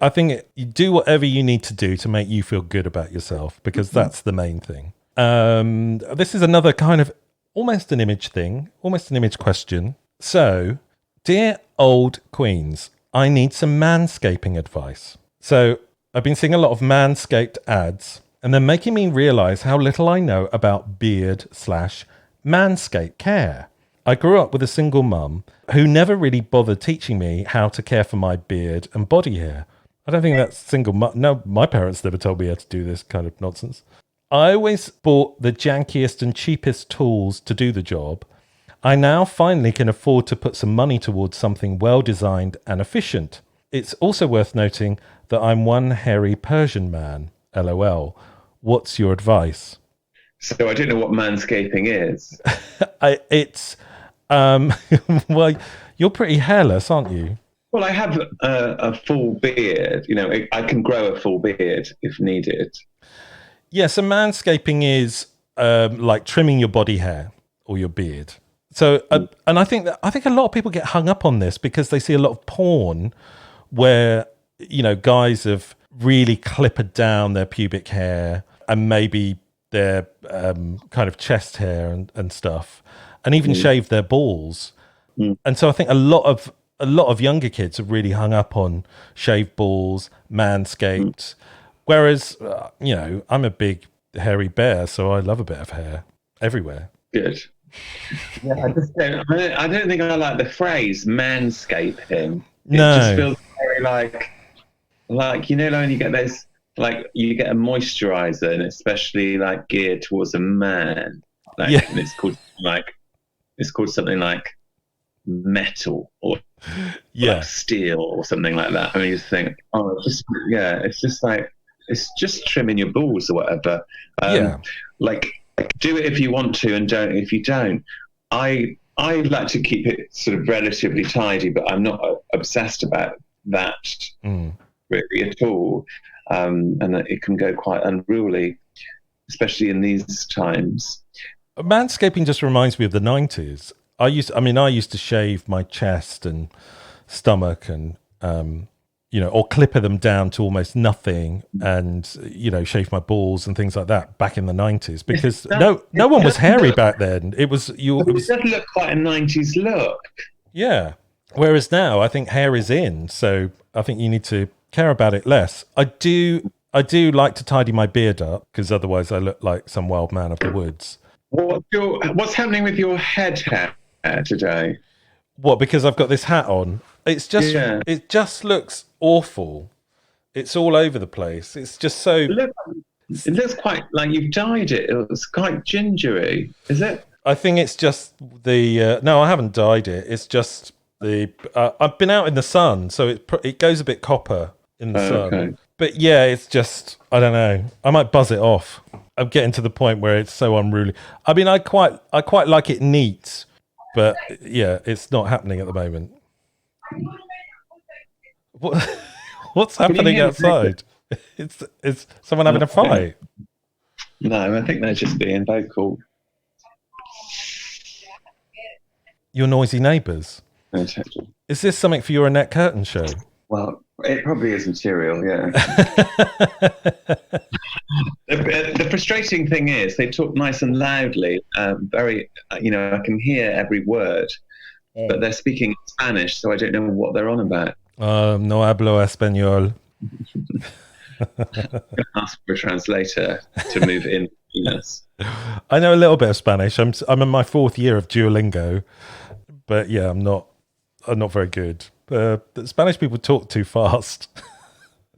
I think you do whatever you need to do to make you feel good about yourself, because that's the main thing. This is another kind of almost an image thing, almost an image question. So, dear old queens, I need some manscaping advice. So, I've been seeing a lot of Manscaped ads, and they're making me realize how little I know about beard/manscape care. I grew up with a single mum who never really bothered teaching me how to care for my beard and body hair. I don't think that's single mum. No, my parents never told me how to do this kind of nonsense. I always bought the jankiest and cheapest tools to do the job. I now finally can afford to put some money towards something well-designed and efficient. It's also worth noting that I'm one hairy Persian man. LOL. What's your advice? So I don't know what manscaping is. It's well, you're pretty hairless, aren't you? Well, I have a full beard. You know, I can grow a full beard if needed. Yeah, so manscaping is like trimming your body hair or your beard. So, and I think a lot of people get hung up on this because they see a lot of porn where, you know, guys have really clippered down their pubic hair and maybe their kind of chest hair and stuff, and even shave their balls. And so I think a lot of younger kids are really hung up on shaved balls, manscaped. Whereas, you know, I'm a big hairy bear, so I love a bit of hair everywhere. Good. Yeah, I don't think I like the phrase manscaping. No. It just feels very like you know, like when you get those, like you get a moisturizer, and especially like geared towards a man. Like, yeah. And it's called something like metal or like steel or something like that. I mean, you think, oh, it's just like it's just trimming your balls or whatever. Like do it if you want to, and don't if you don't. I like to keep it sort of relatively tidy, but I'm not obsessed about that really at all. And it can go quite unruly, especially in these times. Manscaping just reminds me of the 90s. I used to shave my chest and stomach and, you know, or clipper them down to almost nothing and, you know, shave my balls and things like that back in the 90s because no one was hairy back then. It does look quite a 90s look. Yeah. Whereas now I think hair is in, so I think you need to care about it less. I do like to tidy my beard up because otherwise I look like some wild man of the woods. What's happening with your head hair today? What? Because I've got this hat on. It's just it just looks awful. It's all over the place. It's just so. It looks quite like you've dyed it. It's quite gingery. Is it? I think it's just the. No, I haven't dyed it. It's just the. I've been out in the sun, so it goes a bit copper in the sun. Okay. But yeah, it's just I don't know. I might buzz it off. I'm getting to the point where it's so unruly. I mean, I quite like it neat, but yeah, it's not happening at the moment. What's happening outside? It's someone having a fight. No, I think they're just being vocal. Your noisy neighbours. Is this something for your Annette Curtin show? Well, It probably is material, yeah. The frustrating thing is they talk nice and loudly, very, I can hear every word, but they're speaking Spanish, so I don't know what they're on about. No hablo español. Ask for a translator to move in between us. I know a little bit of Spanish. I'm in my 4th year of Duolingo, but yeah, I'm not very good. The Spanish people talk too fast.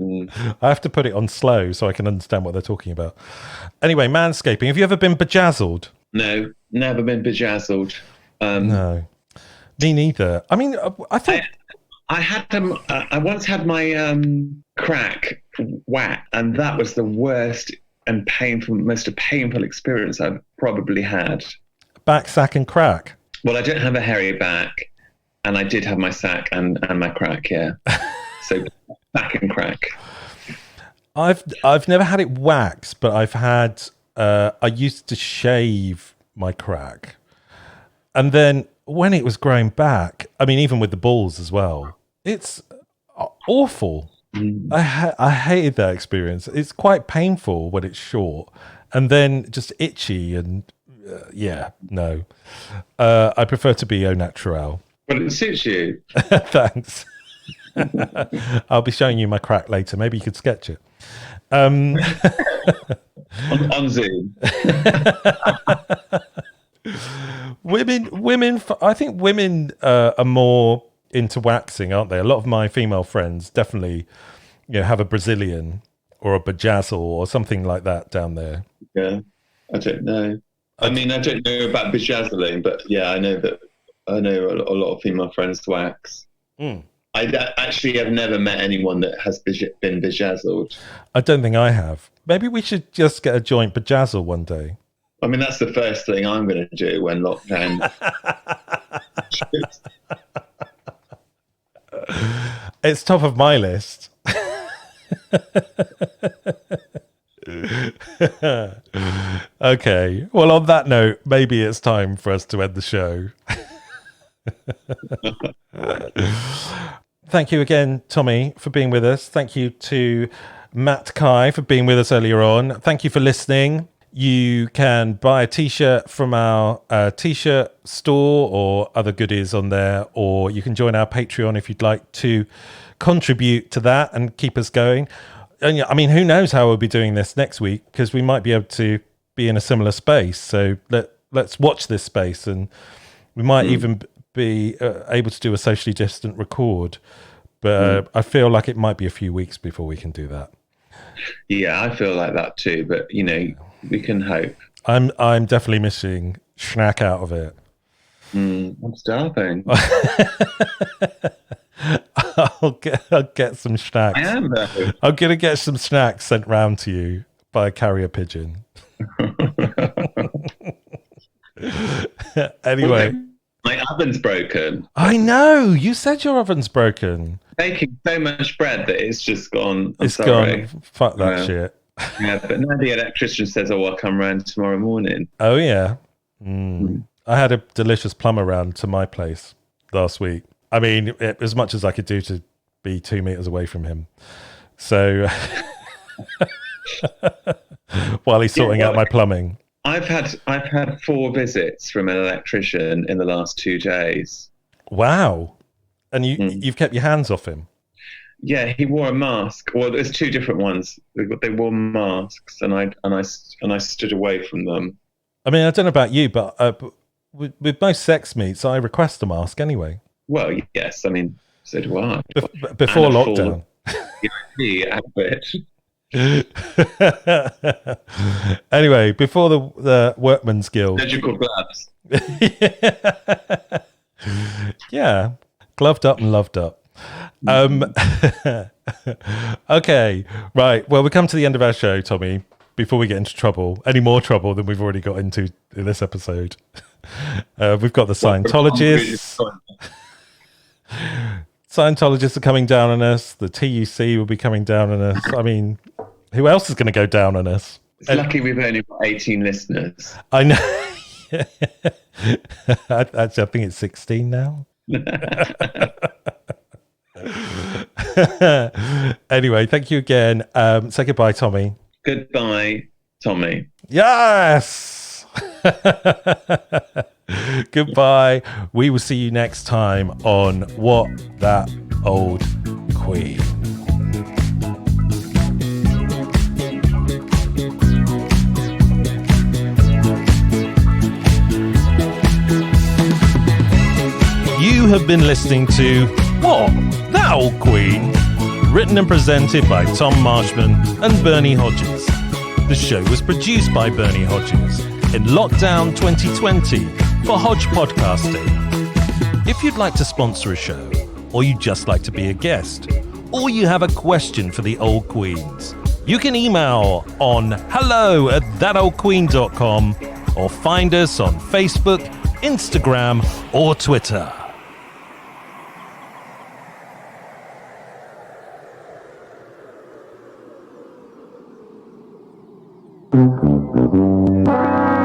I have to put it on slow so I can understand what they're talking about. Anyway, manscaping. Have you ever been bejazzled? No, never been bejazzled. No, me neither. I mean, I think I once had my crack whacked, and that was the worst and most painful experience I've probably had. Back, sack, and crack. Well, I don't have a hairy back, and I did have my sack and my crack, yeah. So back and crack. I've never had it waxed, but I've had. I used to shave my crack, and then when it was growing back, I mean, even with the balls as well, it's awful. I hated that experience. It's quite painful when it's short, and then just itchy and no. I prefer to be au naturel. But it suits you. Thanks. I'll be showing you my crack later. Maybe you could sketch it. On Zoom. Women. I think women are more into waxing, aren't they? A lot of my female friends definitely, have a Brazilian or a bejazzle or something like that down there. Yeah, I don't know. I mean, I don't know about bejazzling, but yeah, I know a lot of female friends wax. I actually have never met anyone that has been bejazzled. I don't think I have. Maybe we should just get a joint bejazzle one day. I mean, that's the first thing I'm going to do when lockdown. It's top of my list. Okay. Well, on that note, maybe it's time for us to end the show. Thank you again, Tommy, for being with us. Thank you to Matt Kai for being with us earlier on. Thank you for listening. You can buy a t-shirt from our t-shirt store or other goodies on there, or you can join our Patreon if you'd like to contribute to that and keep us going. And I mean, who knows how we'll be doing this next week, because we might be able to be in a similar space. So let's watch this space, and we might even be able to do a socially distant record. But I feel like it might be a few weeks before we can do that. Yeah, I feel like that too. But we can hope. I'm definitely missing snack out of it. I'm starving. I'll get some snacks. I am though. I'm gonna get some snacks sent round to you by a carrier pigeon. Anyway, my oven's broken. I know. You said your oven's broken. Baking so much bread that it's just gone. It's gone. Fuck that shit. Yeah, but now the electrician says, I'll come round tomorrow morning. Oh, yeah. I had a delicious plumber round to my place last week. I mean, as much as I could do to be 2 meters away from him. So while he's sorting out my plumbing. I've had 4 visits from an electrician in the last 2 days. Wow. And you've kept your hands off him? Yeah, he wore a mask. Well, there's 2 different ones. They wore masks, and I stood away from them. I mean, I don't know about you, but with most sex meets, I request a mask anyway. Well, yes. I mean, so do I. Before lockdown. Anyway, before the Workman's Guild. Surgical gloves. Yeah, gloved up and loved up. Okay, right. Well, we come to the end of our show, Tommy. Before we get into trouble, any more trouble than we've already got into in this episode, we've got the Scientologists. Scientologists are coming down on us. The TUC will be coming down on us. I mean, who else is going to go down on us? It's lucky we've only got 18 listeners. I know. Actually, I think it's 16 now. Anyway, thank you again. Say goodbye, Tommy. Goodbye, Tommy. Yes. Goodbye. We will see you next time on What That Old Queen. You have been listening to What? That Old Queen? Written and presented by Tom Marshman and Bernie Hodges. The show was produced by Bernie Hodges in lockdown 2020 for Hodge Podcasting. If you'd like to sponsor a show, or you'd just like to be a guest, or you have a question for the Old Queens, you can email on hello@thatoldqueen.com or find us on Facebook, Instagram, or Twitter. Thank you.